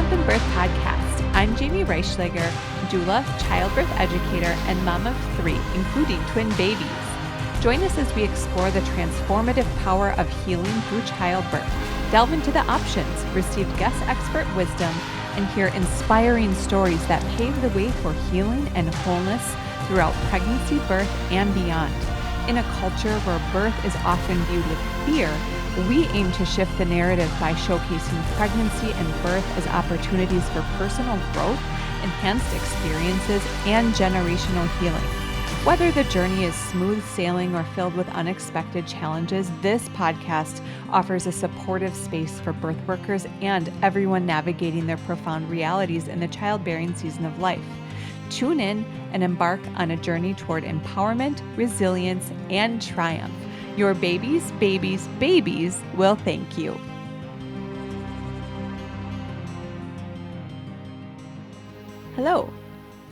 Open Birth Podcast. I'm Jamie Raisleger, doula, childbirth educator, and mom of 3, including twin babies. Join us as we explore the transformative power of healing through childbirth, delve into the options, receive guest expert wisdom, and hear inspiring stories that pave the way for healing and wholeness throughout pregnancy, birth, and beyond. In a culture where birth is often viewed with fear, we aim to shift the narrative by showcasing pregnancy and birth as opportunities for personal growth, enhanced experiences, and generational healing. Whether the journey is smooth sailing or filled with unexpected challenges, this podcast offers a supportive space for birth workers and everyone navigating their profound realities in the childbearing season of life. Tune in and embark on a journey toward empowerment, resilience, and triumph. Your babies will thank you. Hello.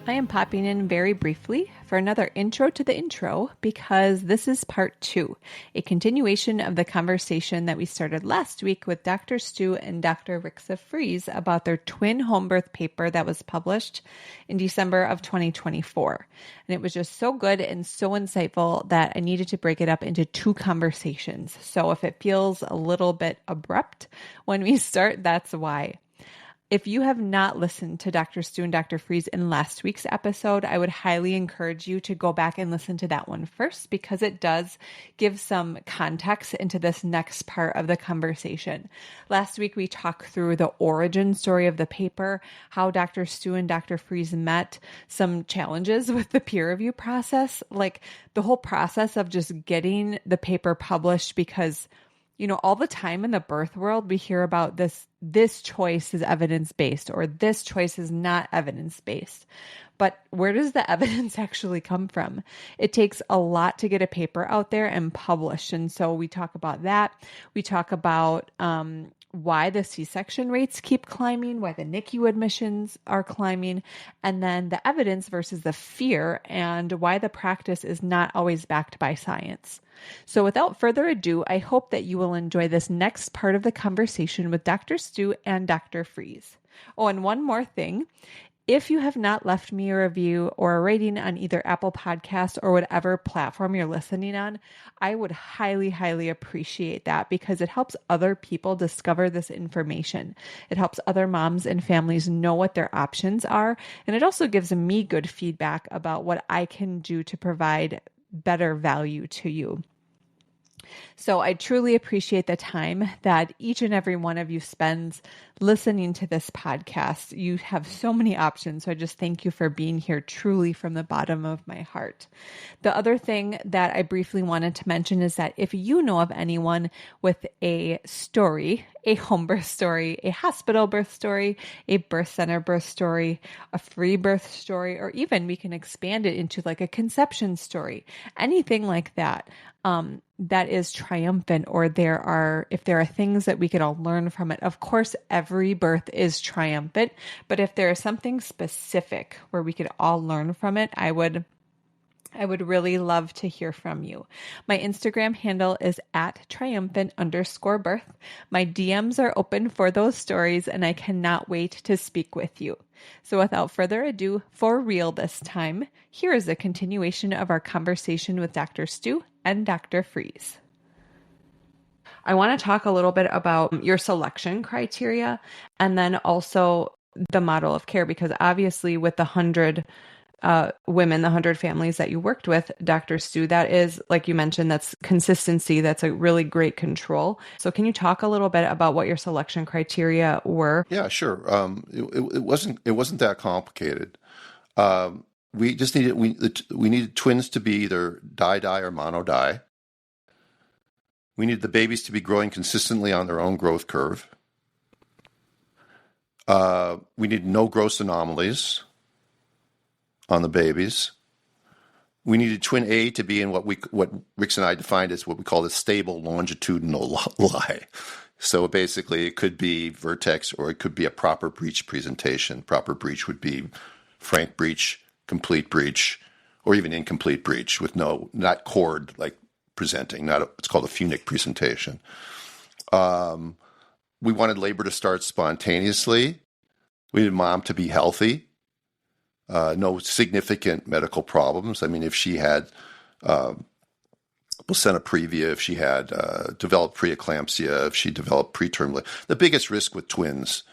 I am popping in very briefly for another intro to the intro because this is part 2, a continuation of the conversation that we started last week with Dr. Stu and Dr. Rixa Freeze about their twin home birth paper that was published in December of 2024. And it was just so good and so insightful that I needed to break it up into 2 conversations. So if it feels a little bit abrupt when we start, that's why. If you have not listened to Dr. Stu and Dr. Freeze in last week's episode, I would highly encourage you to go back and listen to that one first because it does give some context into this next part of the conversation. Last week, we talked through the origin story of the paper, how Dr. Stu and Dr. Freeze met, some challenges with the peer review process, like the whole process of just getting the paper published because all the time in the birth world, we hear about this choice is evidence-based or this choice is not evidence-based. But where does the evidence actually come from? It takes a lot to get a paper out there and published. And so we talk about that. We talk about why the C-section rates keep climbing, why the NICU admissions are climbing, and then the evidence versus the fear and why the practice is not always backed by science. So without further ado, I hope that you will enjoy this next part of the conversation with Dr. Stu and Dr. Freeze. Oh, and one more thing. If you have not left me a review or a rating on either Apple Podcasts or whatever platform you're listening on, I would highly, highly appreciate that because it helps other people discover this information. It helps other moms and families know what their options are. And it also gives me good feedback about what I can do to provide better value to you. So I truly appreciate the time that each and every one of you spends listening to this podcast. You have so many options. So I just thank you for being here truly from the bottom of my heart. The other thing that I briefly wanted to mention is that if you know of anyone with a story, a home birth story, a hospital birth story, a birth center birth story, a free birth story, or even we can expand it into like a conception story, anything like that, that is triumphant, or if there are things that we could all learn from it. Of course, every birth is triumphant, but if there is something specific where we could all learn from it, I would really love to hear from you. My Instagram handle is @triumphant_birth. My DMs are open for those stories, and I cannot wait to speak with you. So without further ado, for real this time, here is a continuation of our conversation with Dr. Stu and Dr. Freeze. I want to talk a little bit about your selection criteria and then also the model of care, because obviously with the 100 women, the 100 families that you worked with, Dr. Stu, that is, like you mentioned, that's consistency. That's a really great control. So can you talk a little bit about what your selection criteria were? Yeah, sure. It wasn't that complicated. We just needed twins to be either di or mono-di. We needed the babies to be growing consistently on their own growth curve. We needed no gross anomalies on the babies. We needed twin A to be in what Rixa and I defined as what we call the stable longitudinal lie. So basically, it could be vertex or it could be a proper breech presentation. Proper breech would be frank breech, complete breech, or even incomplete breech with not cord like presenting. It's called a funic presentation. We wanted labor to start spontaneously. We needed mom to be healthy, no significant medical problems. I mean, if she had placenta previa, if she had developed preeclampsia, if she developed preterm labor. The biggest risk with twins,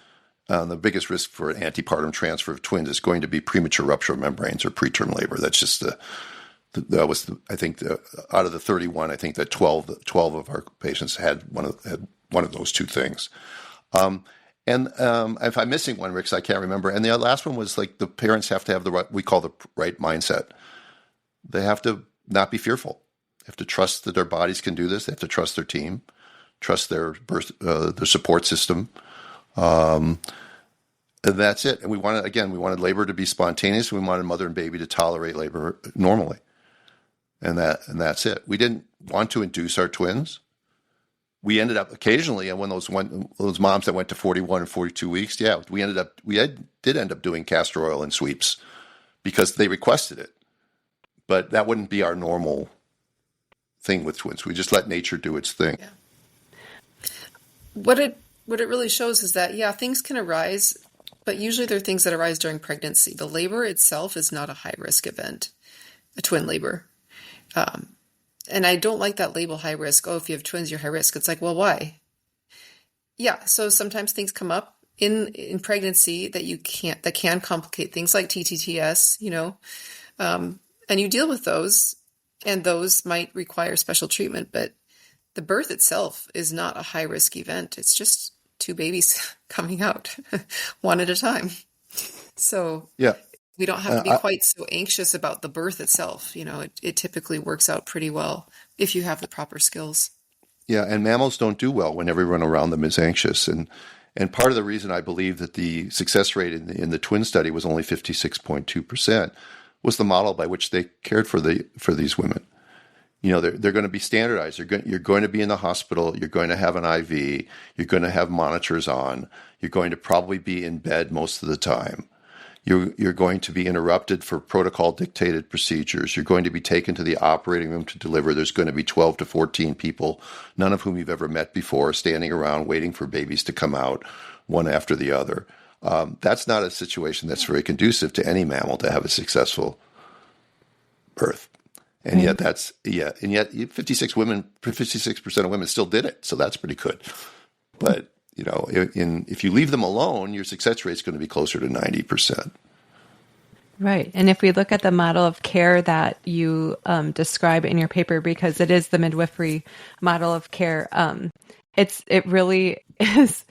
the biggest risk for antepartum transfer of twins is going to be premature rupture of membranes or preterm labor. That's just I think out of the 31, I think that 12 of our patients had one of those two things. And if I'm missing one, Rix, I can't remember. And the last one was like the parents have to have the right, we call the right mindset. They have to not be fearful. They have to trust that their bodies can do this. They have to trust their team, trust their support system. And that's it. And we wanted labor to be spontaneous. We wanted mother and baby to tolerate labor normally. And that's it. We didn't want to induce our twins. We ended up occasionally, and when those moms that went to 41 and 42 weeks, we did end up doing castor oil and sweeps because they requested it. But that wouldn't be our normal thing with twins. We just let nature do its thing. Yeah. What it really shows is that, things can arise, but usually they're things that arise during pregnancy. The labor itself is not a high risk event, a twin labor. And I don't like that label high risk. Oh, if you have twins, you're high risk. It's like, well, why? Yeah. So sometimes things come up in pregnancy that can complicate things like TTTS, and you deal with those, and those might require special treatment, but the birth itself is not a high risk event. It's just two babies coming out one at a time. So yeah. We don't have to be quite so anxious about the birth itself. It typically works out pretty well if you have the proper skills. Yeah, and mammals don't do well when everyone around them is anxious. And part of the reason I believe that the success rate in the twin study was only 56.2% was the model by which they cared for these women. They're going to be standardized. You're going to be in the hospital. You're going to have an IV. You're going to have monitors on. You're going to probably be in bed most of the time. You're going to be interrupted for protocol-dictated procedures. You're going to be taken to the operating room to deliver. There's going to be 12 to 14 people, none of whom you've ever met before, standing around waiting for babies to come out, one after the other. That's not a situation that's very conducive to any mammal to have a successful birth. And yet 56% of women still did it. So that's pretty good. But if you leave them alone, your success rate is going to be closer to 90%. Right. And if we look at the model of care that you describe in your paper, because it is the midwifery model of care, it really is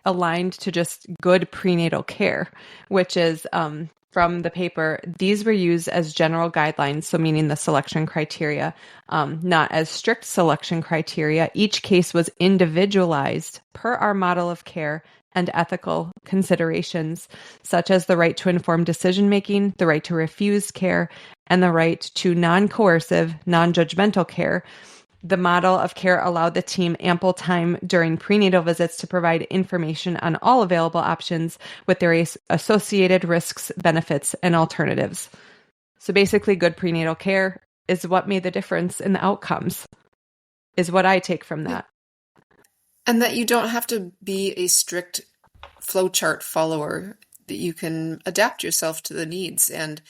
aligned to just good prenatal care, which is from the paper, these were used as general guidelines, so meaning the selection criteria, not as strict selection criteria. Each case was individualized per our model of care and ethical considerations, such as the right to informed decision-making, the right to refuse care, and the right to non-coercive, non-judgmental care. The model of care allowed the team ample time during prenatal visits to provide information on all available options with their associated risks, benefits, and alternatives. So basically, good prenatal care is what made the difference in the outcomes, is what I take from that. And that you don't have to be a strict flowchart follower, that you can adapt yourself to the needs. And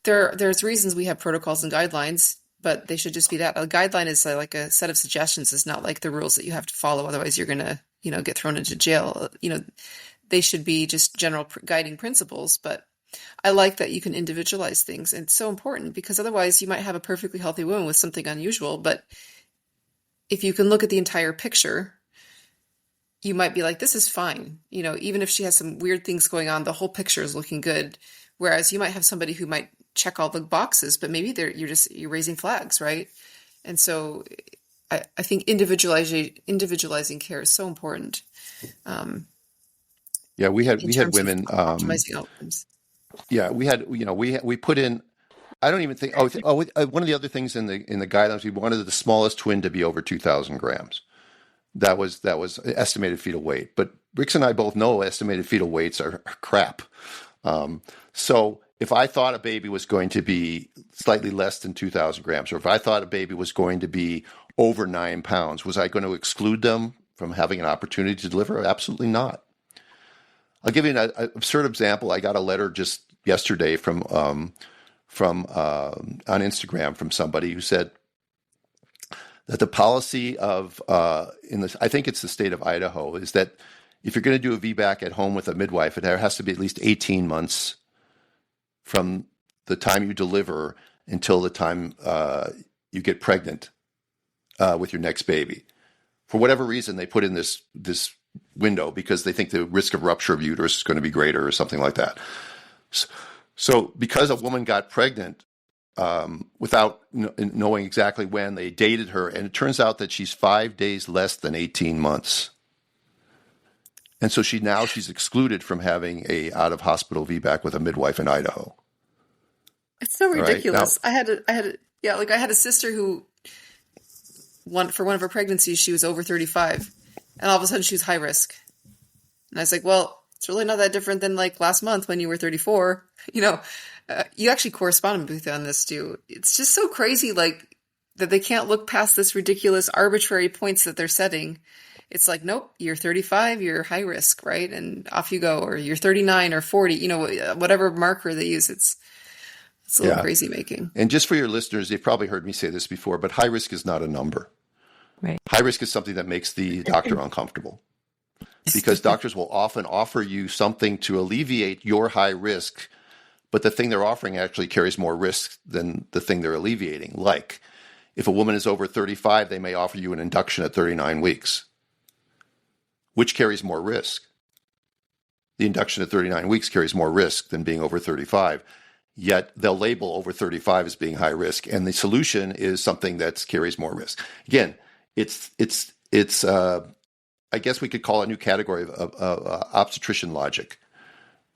there's reasons we have protocols and guidelines, but they should just be that. A guideline is like a set of suggestions. It's not like the rules that you have to follow. Otherwise, you're going to, get thrown into jail. They should be just general guiding principles. But I like that you can individualize things. And it's so important because otherwise you might have a perfectly healthy woman with something unusual. But if you can look at the entire picture, you might be like, this is fine. Even if she has some weird things going on, the whole picture is looking good. Whereas you might have somebody who might check all the boxes, but maybe you're raising flags, right? And so I think individualizing care is so important. We had women optimizing outcomes. Yeah, we put in. I don't even think. One of the other things in the guidelines, we wanted the smallest twin to be over 2,000 grams. That was estimated fetal weight. But Rix and I both know estimated fetal weights are crap. So if I thought a baby was going to be slightly less than 2,000 grams, or if I thought a baby was going to be over 9 pounds, was I going to exclude them from having an opportunity to deliver? Absolutely not. I'll give you an absurd example. I got a letter just yesterday from on Instagram from somebody who said that the policy of I think it's the state of Idaho, is that if you're going to do a VBAC at home with a midwife, it has to be at least 18 months from the time you deliver until the time you get pregnant with your next baby. For whatever reason, they put in this window because they think the risk of rupture of uterus is going to be greater or something like that. So because a woman got pregnant without knowing exactly when, they dated her, and it turns out that she's 5 days less than 18 months. And so she's excluded from having a out-of-hospital VBAC with a midwife in Idaho. It's so ridiculous. Right? I had a sister who, for one of her pregnancies, she was over 35, and all of a sudden she was high risk. And I was like, well, it's really not that different than like last month when you were 34. You actually corresponded with on this, Stu. It's just so crazy, like, that they can't look past this ridiculous arbitrary points that they're setting. It's like, nope, you're 35, you're high risk, right? And off you go. Or you're 39 or 40, whatever marker they use. It's a little crazy making. And just for your listeners, they've probably heard me say this before, but high risk is not a number. Right. High risk is something that makes the doctor uncomfortable, because doctors will often offer you something to alleviate your high risk, but the thing they're offering actually carries more risk than the thing they're alleviating. Like, if a woman is over 35, they may offer you an induction at 39 weeks. Which carries more risk? The induction at 39 weeks carries more risk than being over 35. Yet they'll label over 35 as being high risk, and the solution is something that carries more risk. Again, it's I guess we could call it a new category of obstetrician logic,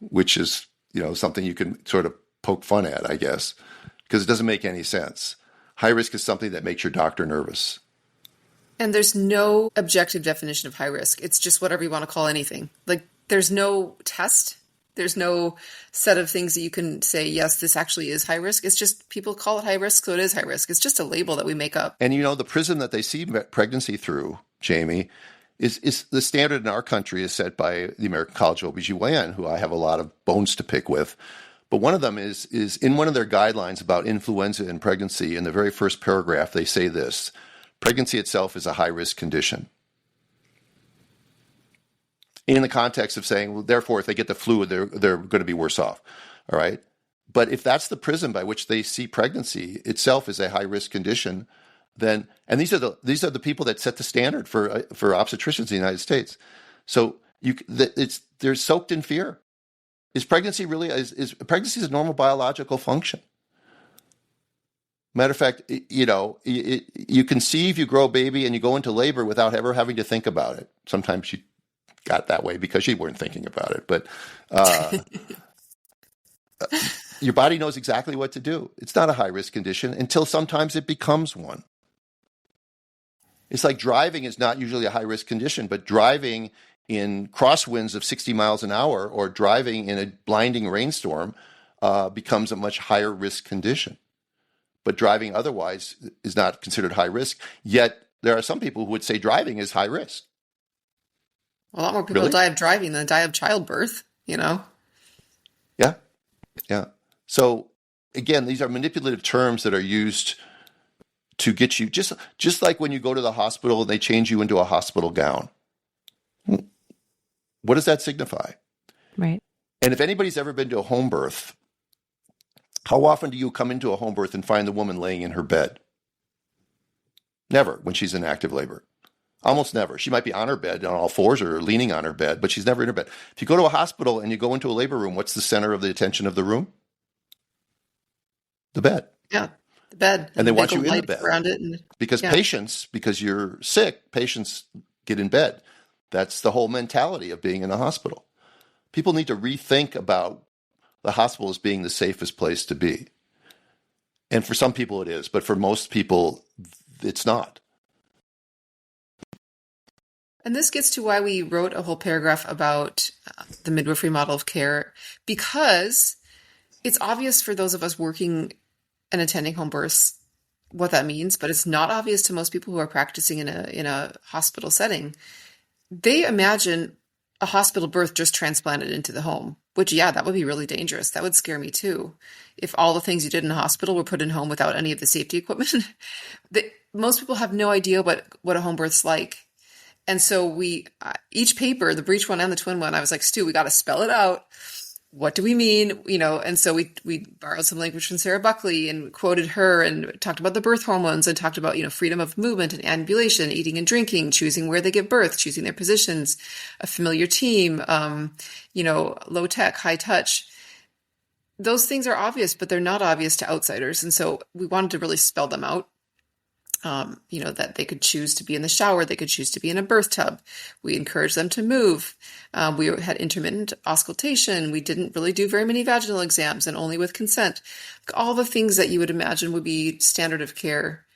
which is something you can sort of poke fun at, I guess, because it doesn't make any sense. High risk is something that makes your doctor nervous. And there's no objective definition of high risk. It's just whatever you want to call anything. Like, there's no test. There's no set of things that you can say, yes, this actually is high risk. It's just people call it high risk, so it is high risk. It's just a label that we make up. And the prism that they see pregnancy through, Jamie, is the standard in our country is set by the American College of OBGYN, who I have a lot of bones to pick with. But one of them is in one of their guidelines about influenza and pregnancy, in the very first paragraph, they say this: pregnancy itself is a high-risk condition. In the context of saying, well, therefore, if they get the flu, they're going to be worse off. All right. But if that's the prism by which they see pregnancy itself as a high-risk condition, then, and these are the people that set the standard for obstetricians in the United States. So they're soaked in fear. Is pregnancy really is pregnancy a normal biological function? Matter of fact, you conceive, you grow a baby, and you go into labor without ever having to think about it. Sometimes you got that way because you weren't thinking about it, but your body knows exactly what to do. It's not a high-risk condition until sometimes it becomes one. It's like driving is not usually a high-risk condition, but driving in crosswinds of 60 miles an hour or driving in a blinding rainstorm becomes a much higher risk condition. But driving otherwise is not considered high risk. Yet there are some people who would say driving is high risk. A lot more people die of driving than die of childbirth, Yeah. So again, these are manipulative terms that are used to get you, just like when you go to the hospital and they change you into a hospital gown. What does that signify? Right. And if anybody's ever been to a home birth, how often do you come into a home birth and find the woman laying in her bed? Never, when she's in active labor. Almost never. She might be on her bed on all fours or leaning on her bed, but she's never in her bed. If you go to a hospital and you go into a labor room, what's the center of the attention of the room? The bed. Yeah, the bed. And they want you in the bed. Around it because you're sick, patients get in bed. That's the whole mentality of being in a hospital. People need to rethink about the hospital as being the safest place to be. And for some people it is, but for most people it's not. And this gets to why we wrote a whole paragraph about the midwifery model of care, because it's obvious for those of us working and attending home births what that means, but it's not obvious to most people who are practicing in a hospital setting. They imagine a hospital birth just transplanted into the home, which, yeah, that would be really dangerous. That would scare me too. If all the things you did in a hospital were put in home without any of the safety equipment, most people have no idea what a home birth's like. And so each paper, the breech one and the twin one, I was like, Stu, we got to spell it out. What do we mean? And so we borrowed some language from Sarah Buckley and quoted her and talked about the birth hormones and talked about, freedom of movement and ambulation, eating and drinking, choosing where they give birth, choosing their positions, a familiar team, low tech, high touch. Those things are obvious, but they're not obvious to outsiders. And so we wanted to really spell them out. That they could choose to be in the shower, they could choose to be in a birth tub. We encouraged them to move. We had intermittent auscultation. We didn't really do very many vaginal exams and only with consent. All the things that you would imagine would be standard of care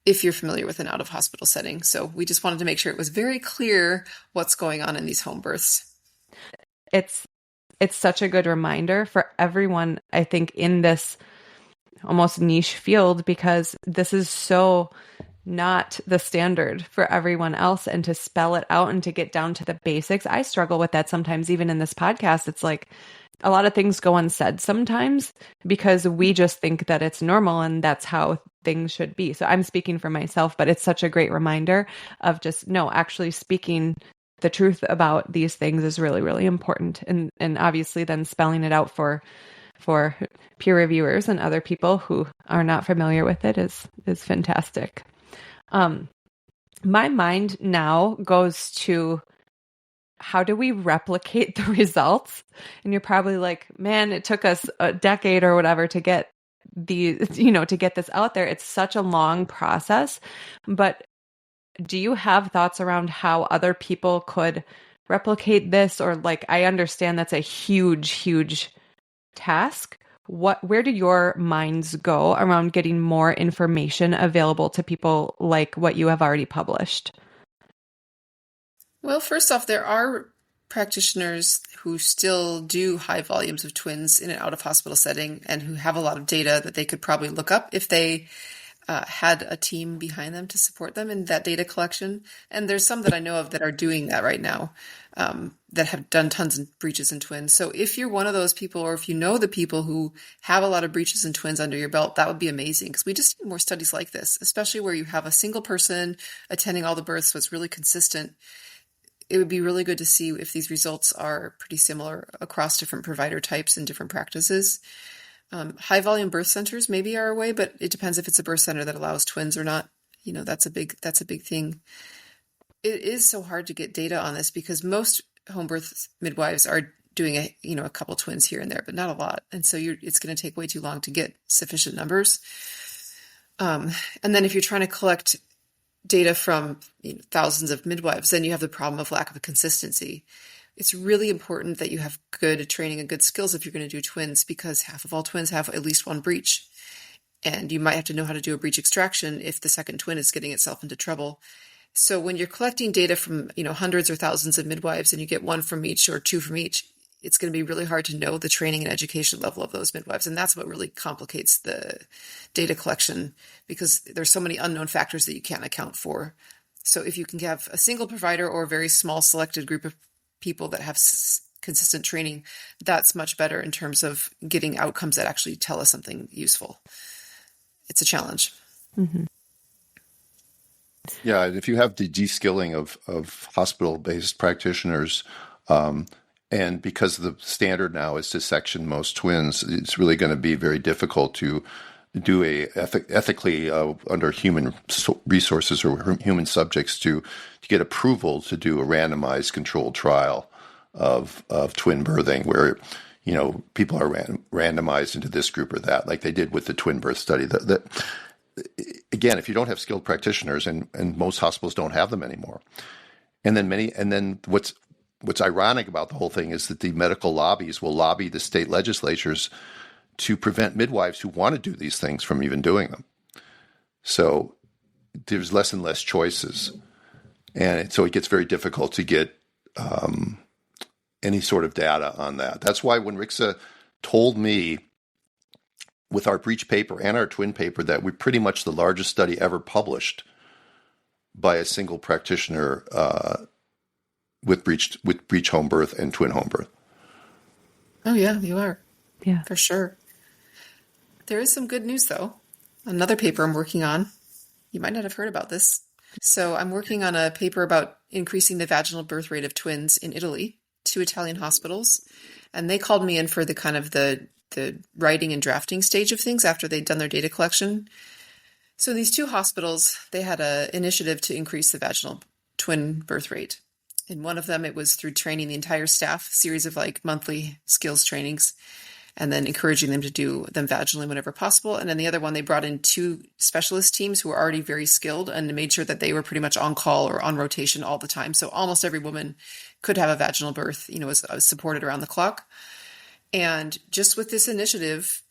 if you're familiar with an out-of-hospital setting. So we just wanted to make sure it was very clear what's going on in these home births. It's such a good reminder for everyone, I think, in this almost niche field, because this is so not the standard for everyone else, and to spell it out and to get down to the basics. I struggle with that sometimes, even in this podcast. It's like a lot of things go unsaid sometimes because we just think that it's normal and that's how things should be. So I'm speaking for myself, but it's such a great reminder of just, no, actually speaking the truth about these things is really, really important. And obviously then spelling it out for peer reviewers and other people who are not familiar with it is fantastic. My mind now goes to, how do we replicate the results? And you're probably like, man, it took us a decade or whatever to get to get this out there. It's such a long process. But do you have thoughts around how other people could replicate this? Or like, I understand that's a huge, huge task. Where do your minds go around getting more information available to people like what you have already published? Well, first off, there are practitioners who still do high volumes of twins in an out-of-hospital setting and who have a lot of data that they could probably look up if they had a team behind them to support them in that data collection. And there's some that I know of that are doing that right now, that have done tons of breeches and twins. So if you're one of those people, or if you know the people who have a lot of breeches and twins under your belt, that would be amazing, because we just need more studies like this, especially where you have a single person attending all the births, so it's really consistent. It would be really good to see if these results are pretty similar across different provider types and different practices. High volume birth centers maybe are a way, but it depends if it's a birth center that allows twins or not. That's a big thing. It is so hard to get data on this because most home birth midwives are doing a couple twins here and there, but not a lot. And so it's going to take way too long to get sufficient numbers. And then if you're trying to collect data from thousands of midwives, then you have the problem of lack of consistency. It's really important that you have good training and good skills if you're going to do twins, because half of all twins have at least one breech. And you might have to know how to do a breech extraction if the second twin is getting itself into trouble. So when you're collecting data from hundreds or thousands of midwives and you get one from each or two from each, it's going to be really hard to know the training and education level of those midwives. And that's what really complicates the data collection, because there's so many unknown factors that you can't account for. So if you can have a single provider or a very small selected group of people that have consistent training, that's much better in terms of getting outcomes that actually tell us something useful. It's a challenge. Mm-hmm. Yeah, if you have the de-skilling of hospital-based practitioners, and because the standard now is to section most twins, it's really going to be very difficult to do ethically under human resources or human subjects to get approval to do a randomized controlled trial of twin birthing, where people are randomized into this group or that, like they did with the twin birth study. Again, if you don't have skilled practitioners, and most hospitals don't have them anymore, and then what's ironic about the whole thing is that the medical lobbies will lobby the state legislatures to prevent midwives who want to do these things from even doing them. So there's less and less choices, and so it gets very difficult to get any sort of data on that. That's why when Rixa told me with our breech paper and our twin paper that we're pretty much the largest study ever published by a single practitioner with breech home birth and twin home birth. Oh yeah, you are. Yeah. For sure. There is some good news though. Another paper I'm working on. You might not have heard about this. So I'm working on a paper about increasing the vaginal birth rate of twins in Italy, 2 Italian hospitals. And they called me in for the kind of the writing and drafting stage of things after they'd done their data collection. So these 2 hospitals, they had an initiative to increase the vaginal twin birth rate. In one of them, it was through training the entire staff, series of like monthly skills trainings, and then encouraging them to do them vaginally whenever possible. And then the other one, they brought in 2 specialist teams who were already very skilled and made sure that they were pretty much on call or on rotation all the time. So almost every woman could have a vaginal birth, was supported around the clock. And just with this initiative,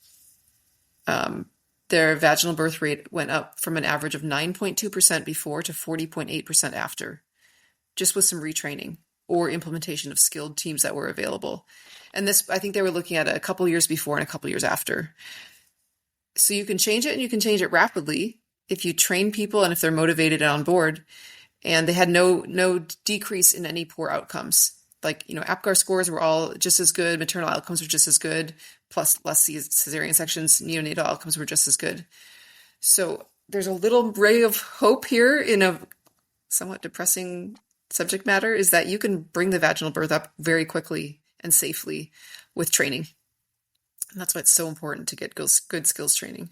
their vaginal birth rate went up from an average of 9.2% before to 40.8% after, just with some retraining or implementation of skilled teams that were available. And this, I think they were looking at a couple years before and a couple years after. So you can change it, and you can change it rapidly if you train people and if they're motivated and on board. And they had no decrease in any poor outcomes. Like, APGAR scores were all just as good. Maternal outcomes were just as good, plus less cesarean sections. Neonatal outcomes were just as good. So there's a little ray of hope here in a somewhat depressing subject matter, is that you can bring the vaginal birth up very quickly and safely with training. And that's why it's so important to get good skills training.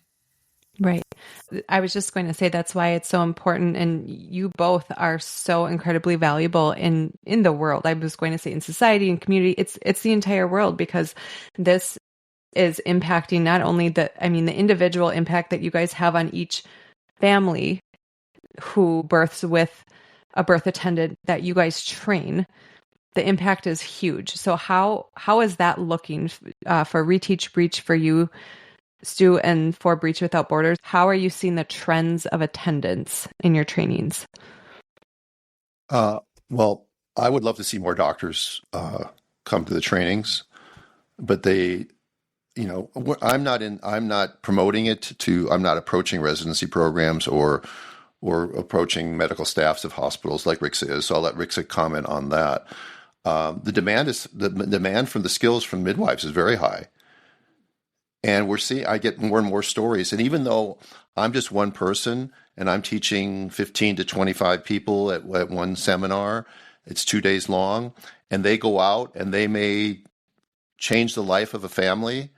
Right. I was just going to say that's why it's so important, and you both are so incredibly valuable in the world. I was going to say in society and community. It's the entire world, because this is impacting not only the individual impact that you guys have on each family who births with a birth attendant that you guys train. The impact is huge. So how is that looking for Reteach Breech for you, Stu, and for Breech Without Borders? How are you seeing the trends of attendance in your trainings? Well, I would love to see more doctors come to the trainings, but I'm not promoting it I'm not approaching residency programs or approaching medical staffs of hospitals like Rixa is. So I'll let Rixa comment on that. The demand from the skills from midwives is very high. And I get more and more stories. And even though I'm just one person and I'm teaching 15 to 25 people at one seminar, it's 2 days long, and they go out and they may change the life of a family.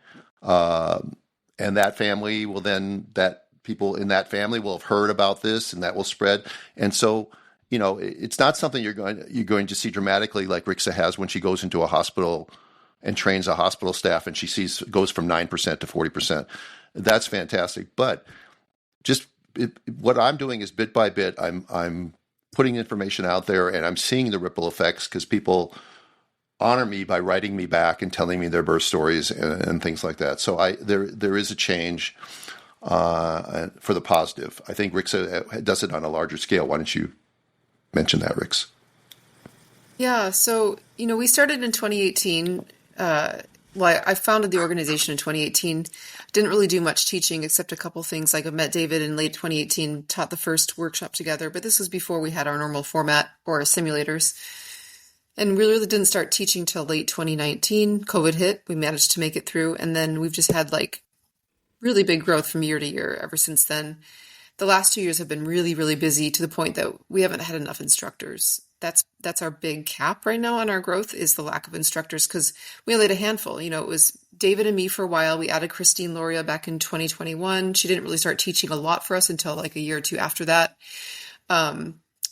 And that family will that people in that family will have heard about this, and that will spread. And so, it's not something you're going to see dramatically like Rixa has when she goes into a hospital and trains a hospital staff, and she goes from 9% to 40%. That's fantastic. But what I'm doing is bit by bit, I'm putting information out there, and I'm seeing the ripple effects, because people honor me by writing me back and telling me their birth stories and things like that. So there is a change for the positive. I think Rixa does it on a larger scale. Why don't you mention that, Rix? Yeah, so, we started in 2018. I founded the organization in 2018. Didn't really do much teaching except a couple things. Like I met David in late 2018, taught the first workshop together, but this was before we had our normal format or our simulators. And we really didn't start teaching till late 2019. COVID hit. We managed to make it through. And then we've just had really big growth from year to year ever since then. The last 2 years have been really, really busy, to the point that we haven't had enough instructors. That's our big cap right now on our growth, is the lack of instructors, because we only had a handful. It was David and me for a while. We added Christine Loria back in 2021. She didn't really start teaching a lot for us until a year or two after that.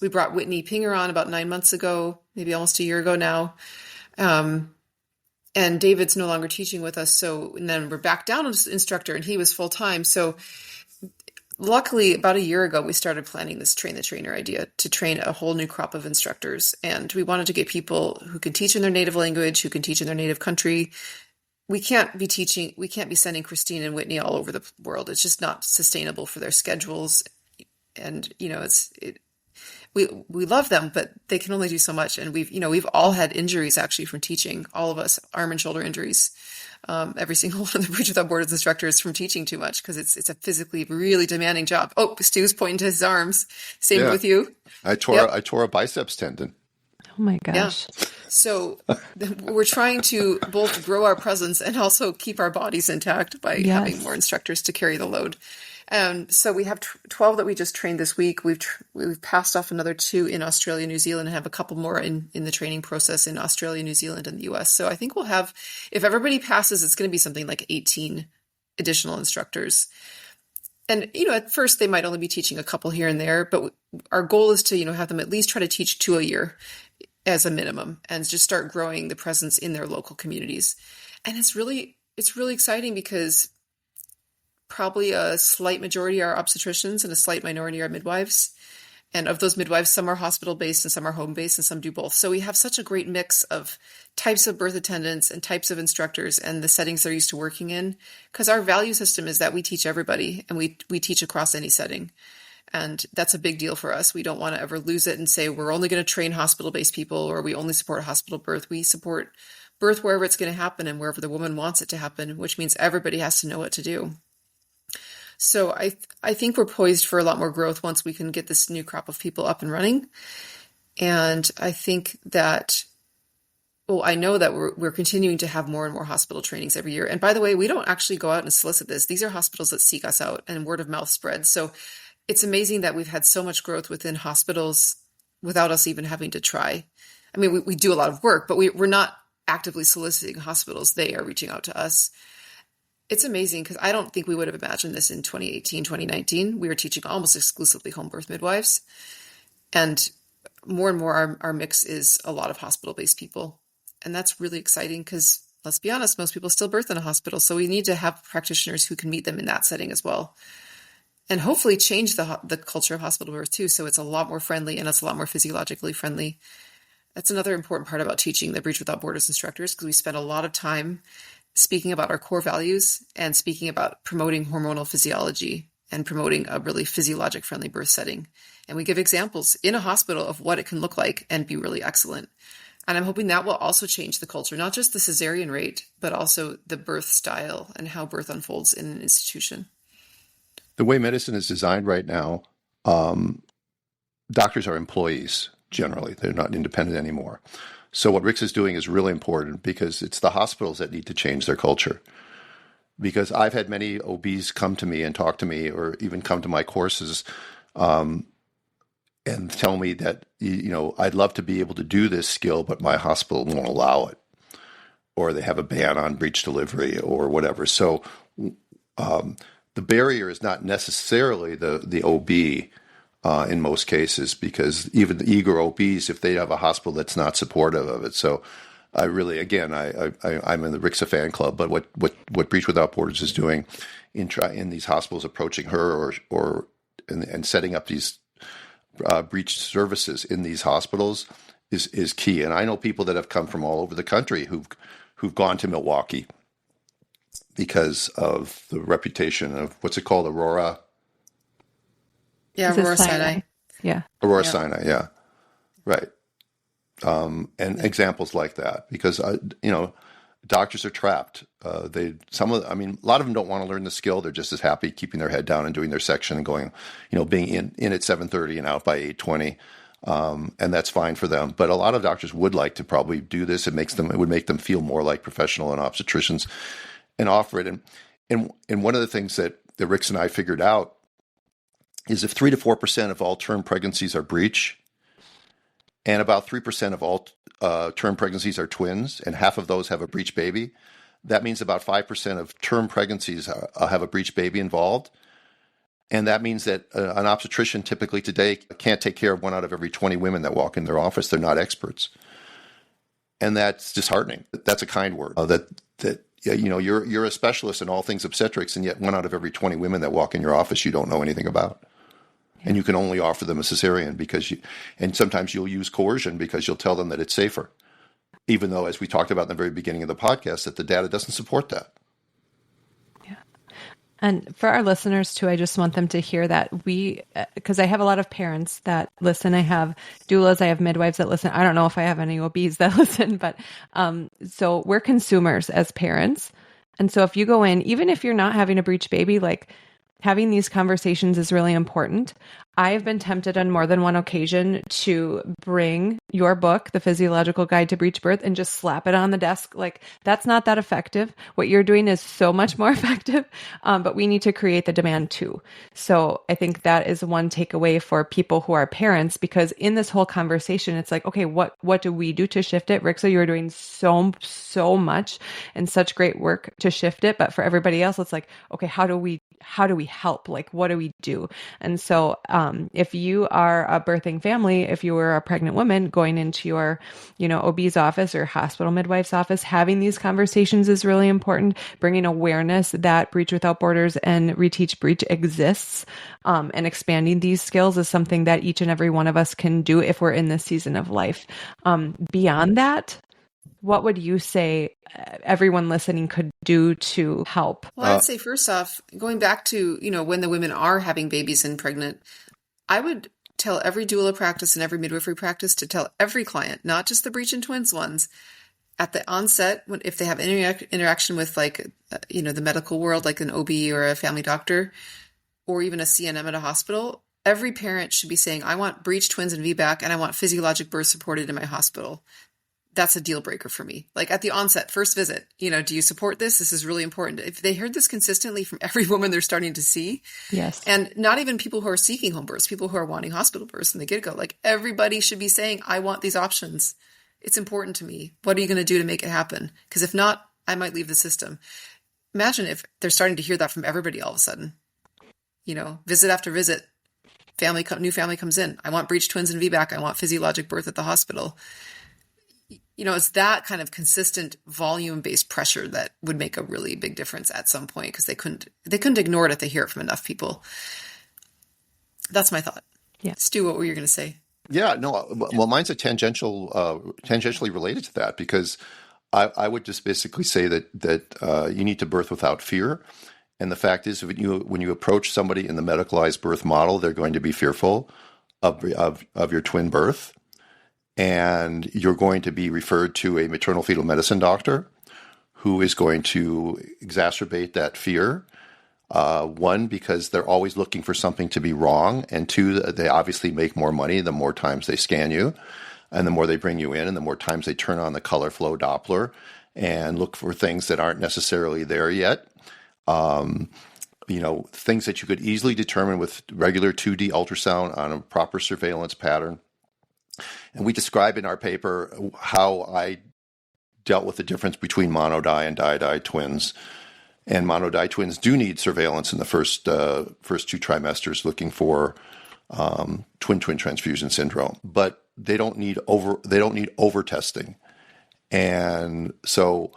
We brought Whitney Pinger on about 9 months ago, maybe almost a year ago now. And David's no longer teaching with us. And then we're back down as instructor, and he was full time. So luckily, about a year ago, we started planning this train the trainer idea to train a whole new crop of instructors. And we wanted to get people who can teach in their native language, who can teach in their native country. We can't be sending Christine and Whitney all over the world. It's just not sustainable for their schedules. And, we love them, but they can only do so much. And we've all had injuries actually from teaching, all of us, arm and shoulder injuries. Every single one of the Breech Without Borders instructors from teaching too much, because it's a physically really demanding job. Oh, Stu's pointing to his arms. Same with you. I tore a biceps tendon. Oh my Yeah. gosh. So we're trying to both grow our presence and also keep our bodies intact by having Yes. more instructors to carry the load. So we have 12 that we just trained this week. We've passed off another 2 in Australia, New Zealand, and have a couple more in the training process in Australia, New Zealand, and the US. So I think we'll have, if everybody passes, it's going to be something like 18 additional instructors. And, at first they might only be teaching a couple here and there, but our goal is to, have them at least try to teach 2 a year as a minimum and just start growing the presence in their local communities. And it's really exciting because probably a slight majority are obstetricians and a slight minority are midwives. And of those midwives, some are hospital-based and some are home-based and some do both. So we have such a great mix of types of birth attendants and types of instructors and the settings they're used to working in. Because our value system is that we teach everybody and we teach across any setting. And that's a big deal for us. We don't want to ever lose it and say we're only going to train hospital-based people or we only support hospital birth. We support birth wherever it's going to happen and wherever the woman wants it to happen, which means everybody has to know what to do. So I think we're poised for a lot more growth once we can get this new crop of people up and running. And I think that, I know that we're continuing to have more and more hospital trainings every year. And by the way, we don't actually go out and solicit this. These are hospitals that seek us out and word of mouth spreads. So it's amazing that we've had so much growth within hospitals without us even having to try. I mean, we do a lot of work, but we're not actively soliciting hospitals. They are reaching out to us. It's amazing because I don't think we would have imagined this in 2018, 2019. We were teaching almost exclusively home birth midwives. And more our mix is a lot of hospital-based people. And that's really exciting because, let's be honest, most people still birth in a hospital. So we need to have practitioners who can meet them in that setting as well. And hopefully change the culture of hospital birth too. So it's a lot more friendly and it's a lot more physiologically friendly. That's another important part about teaching the Breech Without Borders instructors because we spend a lot of time speaking about our core values and speaking about promoting hormonal physiology and promoting a really physiologic friendly birth setting. And we give examples in a hospital of what it can look like and be really excellent. And I'm hoping that will also change the culture, not just the cesarean rate, but also the birth style and how birth unfolds in an institution. The way medicine is designed right now, doctors are employees generally. They're not independent anymore. So what Rixa is doing is really important because it's the hospitals that need to change their culture. Because I've had many OBs come to me and talk to me or even come to my courses and tell me that, I'd love to be able to do this skill, but my hospital won't allow it. Or they have a ban on breech delivery or whatever. So the barrier is not necessarily the OB in most cases, because even the eager OBs, if they have a hospital that's not supportive of it. So I really, again, I'm in the Rixa fan club, but what Breech Without Borders is doing in these hospitals, approaching her and setting up these breech services in these hospitals is key. And I know people that have come from all over the country who've gone to Milwaukee because of the reputation of, what's it called, Aurora? Yeah, Aurora Sinai. Yeah. Aurora Sinai, yeah. Right. And examples like that, because, doctors are trapped. A lot of them don't want to learn the skill. They're just as happy keeping their head down and doing their section and going, being in at 7:30 and out by 8:20. And that's fine for them. But a lot of doctors would like to probably do this. It would make them feel more like professional and obstetricians and offer it. And one of the things that Rix and I figured out is if 3 to 4% of all term pregnancies are breech, and about 3% of all term pregnancies are twins, and half of those have a breech baby, that means about 5% of term pregnancies have a breech baby involved. And that means that an obstetrician typically today can't take care of 1 out of every 20 women that walk in their office. They're not experts. And that's disheartening. That's a kind word. You're a specialist in all things obstetrics, and yet 1 out of every 20 women that walk in your office you don't know anything about. And you can only offer them a cesarean and sometimes you'll use coercion because you'll tell them that it's safer. Even though, as we talked about in the very beginning of the podcast, that the data doesn't support that. Yeah. And for our listeners too, I just want them to hear that because I have a lot of parents that listen. I have doulas, I have midwives that listen. I don't know if I have any OBs that listen, but so we're consumers as parents. And so if you go in, even if you're not having a breech baby, like having these conversations is really important. I've been tempted on more than one occasion to bring your book, The Physiological Guide to Breech Birth, and just slap it on the desk. Like, that's not that effective. What you're doing is so much more effective, but we need to create the demand too. So I think that is one takeaway for people who are parents, because in this whole conversation, it's like, okay, what do we do to shift it? Rixa, you're doing so much and such great work to shift it. But for everybody else, it's like, okay, how do we help? Like, what do we do? And so, if you are a birthing family, if you were a pregnant woman going into your, OB's office or hospital midwife's office, having these conversations is really important. Bringing awareness that Breech Without Borders and Reteach Breech exists, and expanding these skills is something that each and every one of us can do if we're in this season of life. Beyond that, what would you say everyone listening could do to help? Well, I'd say first off, going back to, when the women are having babies and pregnant, I would tell every doula practice and every midwifery practice to tell every client, not just the Breech and Twins ones, at the onset, if they have interaction with the medical world, like an OB or a family doctor, or even a CNM at a hospital, every parent should be saying, I want Breech, Twins, and VBAC, and I want physiologic birth supported in my hospital. That's a deal breaker for me. Like at the onset, first visit, do you support this? This is really important. If they heard this consistently from every woman they're starting to see, yes, and not even people who are seeking home births, people who are wanting hospital births from the get-go, like everybody should be saying, I want these options. It's important to me. What are you going to do to make it happen? Because if not, I might leave the system. Imagine if they're starting to hear that from everybody all of a sudden. Visit after visit, new family comes in. I want Breech, Twins, and VBAC. I want physiologic birth at the hospital. It's that kind of consistent volume-based pressure that would make a really big difference at some point, because they couldn't ignore it if they hear it from enough people. That's my thought. Yeah. Stu, what were you going to say? Yeah, no, well, mine's tangentially related to that, because I would just basically say that you need to birth without fear. And the fact is, when you approach somebody in the medicalized birth model, they're going to be fearful of your twin birth. And you're going to be referred to a maternal fetal medicine doctor who is going to exacerbate that fear. One, because they're always looking for something to be wrong. And two, they obviously make more money the more times they scan you, and the more they bring you in, and the more times they turn on the color flow Doppler and look for things that aren't necessarily there yet. Things that you could easily determine with regular 2D ultrasound on a proper surveillance pattern. And we describe in our paper how I dealt with the difference between monodi and di twins. And monodi twins do need surveillance in the first 2 trimesters, looking for twin transfusion syndrome, but they don't need over testing. And so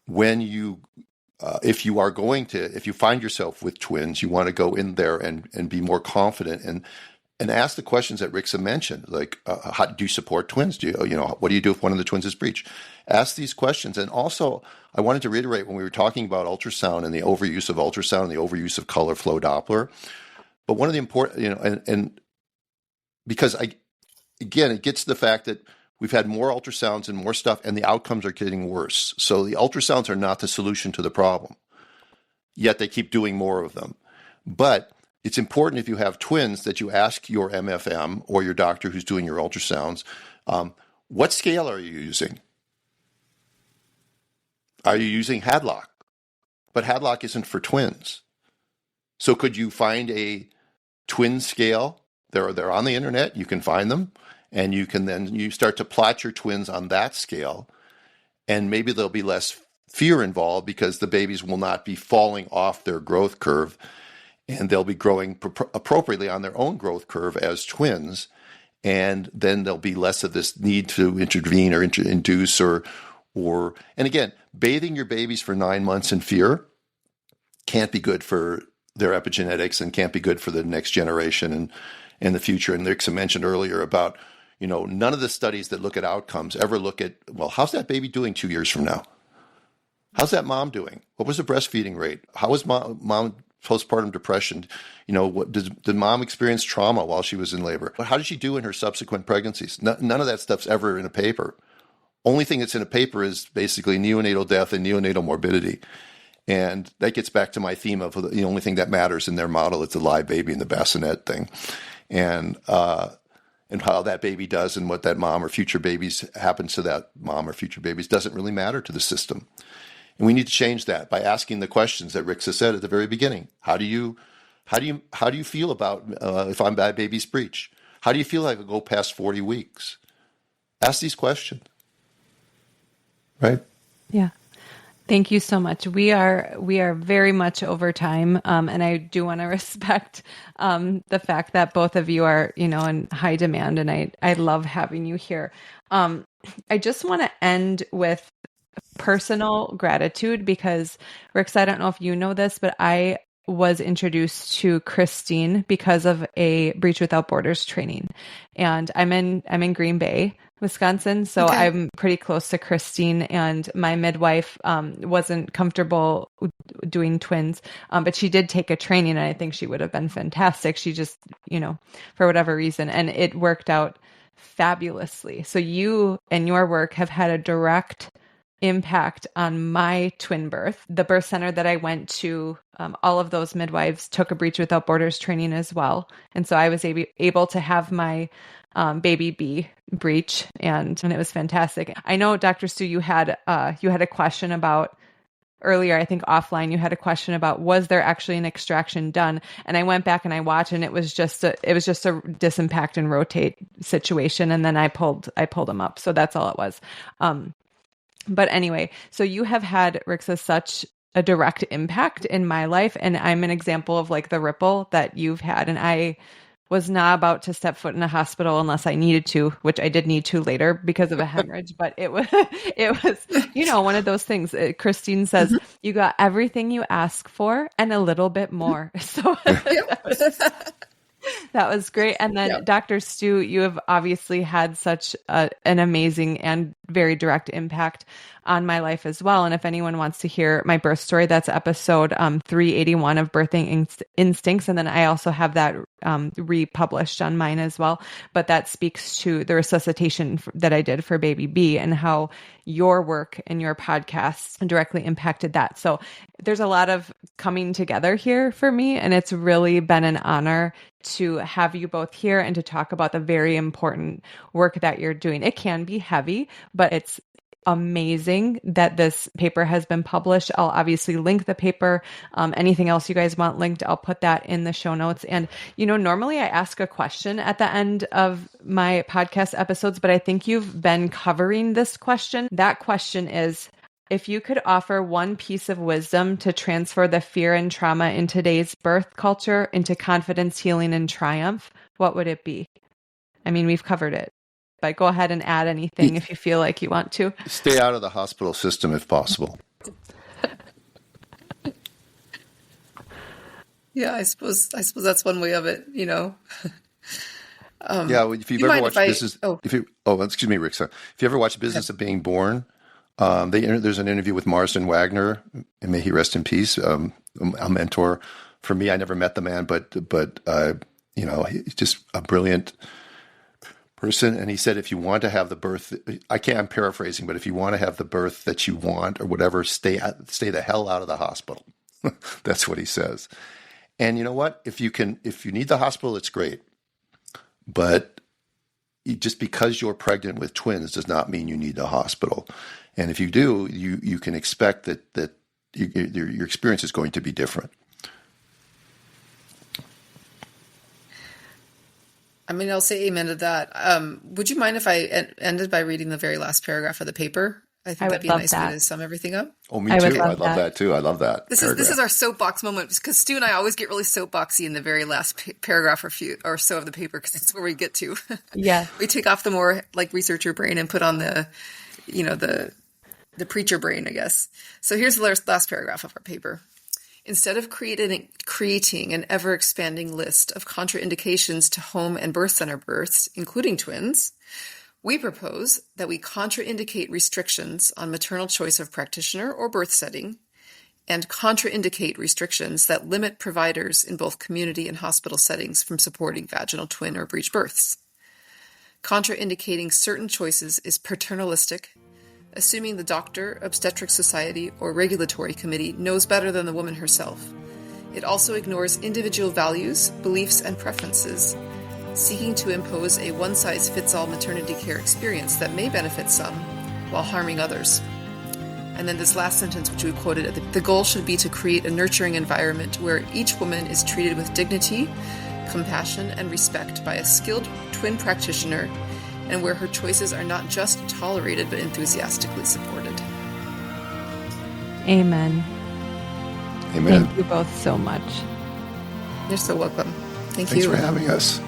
when you if you find yourself with twins, you want to go in there and be more confident and ask the questions that Rixa mentioned, like, how do you support twins? What do you do if one of the twins is breech? Ask these questions. And also, I wanted to reiterate when we were talking about ultrasound and the overuse of ultrasound and the overuse of color flow Doppler. But one of the important, and because it gets to the fact that we've had more ultrasounds and more stuff, and the outcomes are getting worse. So the ultrasounds are not the solution to the problem, yet they keep doing more of them. But it's important, if you have twins, that you ask your MFM or your doctor who's doing your ultrasounds, what scale are you using? Are you using Hadlock? But Hadlock isn't for twins. So could you find a twin scale? They're on the internet. You can find them. And you start to plot your twins on that scale. And maybe there'll be less fear involved, because the babies will not be falling off their growth curve, and they'll be growing appropriately on their own growth curve as twins. And then there'll be less of this need to intervene or induce or and again, bathing your babies for 9 months in fear can't be good for their epigenetics and can't be good for the next generation and in the future. And Rixa mentioned earlier about, none of the studies that look at outcomes ever look at, well, how's that baby doing 2 years from now? How's that mom doing? What was the breastfeeding rate? How was mom postpartum depression? Did mom experience trauma while she was in labor? How did she do in her subsequent pregnancies? None of that stuff's ever in a paper. Only thing that's in a paper is basically neonatal death and neonatal morbidity. And that gets back to my theme of the only thing that matters in their model is the live baby and the bassinet thing. And how that baby does and what that mom or future babies happens to that mom or future babies doesn't really matter to the system. And we need to change that by asking the questions that Rixa said at the very beginning. How do you feel about if I'm bad baby's breech? How do you feel like I go past 40 weeks? Ask these questions. Right? Yeah. Thank you so much. We are very much over time, and I do want to respect the fact that both of you are, in high demand, and I love having you here. I just want to end with personal gratitude because, Rix, I don't know if you know this, but I was introduced to Christine because of a Breech Without Borders training, and I'm in Green Bay, Wisconsin, so Okay. I'm pretty close to Christine. And my midwife wasn't comfortable doing twins, but she did take a training, and I think she would have been fantastic. She just, for whatever reason, and it worked out fabulously. So you and your work have had a direct impact on my twin birth. The birth center that I went to, all of those midwives took a Breech Without Borders training as well. And so I was able to have my baby B breech, and it was fantastic. I know, Dr. Stu, you had a question about earlier, I think offline, you had a question about, was there actually an extraction done? And I went back and I watched, and it was just a disimpact and rotate situation. And then I pulled them up. So that's all it was. But anyway, so you have had, Rixa, such a direct impact in my life. And I'm an example of like the ripple that you've had. And I was not about to step foot in a hospital unless I needed to, which I did need to later because of a hemorrhage. But it was, one of those things. Christine says, you got everything you ask for and a little bit more. So that was great. And then Dr. Stu, you have obviously had such an amazing and very direct impact on my life as well. And if anyone wants to hear my birth story, that's episode 381 of Birthing Instincts. And then I also have that republished on mine as well. But that speaks to the resuscitation that I did for baby B and how your work and your podcast directly impacted that. So there's a lot of coming together here for me. And it's really been an honor to have you both here and to talk about the very important work that you're doing. It can be heavy, but it's amazing that this paper has been published. I'll obviously link the paper. Anything else you guys want linked, I'll put that in the show notes. And, normally I ask a question at the end of my podcast episodes, but I think you've been covering this question. That question is, if you could offer one piece of wisdom to transfer the fear and trauma in today's birth culture into confidence, healing, and triumph, what would it be? I mean, we've covered it, but go ahead and add anything if you feel like you want to. Stay out of the hospital system if possible. Yeah, I suppose that's one way of it, Yeah, if you've ever watched Business, excuse me, Rixa. If you ever watched Business of Being Born, there's an interview with Marsden Wagner, and may he rest in peace. A mentor for me. I never met the man, but he's just a brilliant person. And he said, if you want to have the birth, I'm paraphrasing, but if you want to have the birth that you want or whatever, stay the hell out of the hospital. That's what he says. And you know what? If you need the hospital, it's great. But just because you're pregnant with twins does not mean you need the hospital. And if you do, you can expect that your experience is going to be different. I mean, I'll say amen to that. Would you mind if I ended by reading the very last paragraph of the paper? I think that'd be a nice way to sum everything up. Oh, me too. I love that too. I love that. This is our soapbox moment because Stu and I always get really soapboxy in the very last paragraph or so of the paper because that's where we get to. Yeah. We take off the more like researcher brain and put on the preacher brain, I guess. So here's the last paragraph of our paper. Instead of creating an ever-expanding list of contraindications to home and birth center births, including twins, we propose that we contraindicate restrictions on maternal choice of practitioner or birth setting and contraindicate restrictions that limit providers in both community and hospital settings from supporting vaginal twin or breech births. Contraindicating certain choices is paternalistic, assuming the doctor, obstetric society, or regulatory committee knows better than the woman herself. It also ignores individual values, beliefs, and preferences, seeking to impose a one-size-fits-all maternity care experience that may benefit some while harming others. And then this last sentence, which we quoted, the goal should be to create a nurturing environment where each woman is treated with dignity, compassion, and respect by a skilled twin practitioner, and where her choices are not just tolerated but enthusiastically supported. Amen. Amen. Thank you both so much. You're so welcome. Thank Thanks you. for having us.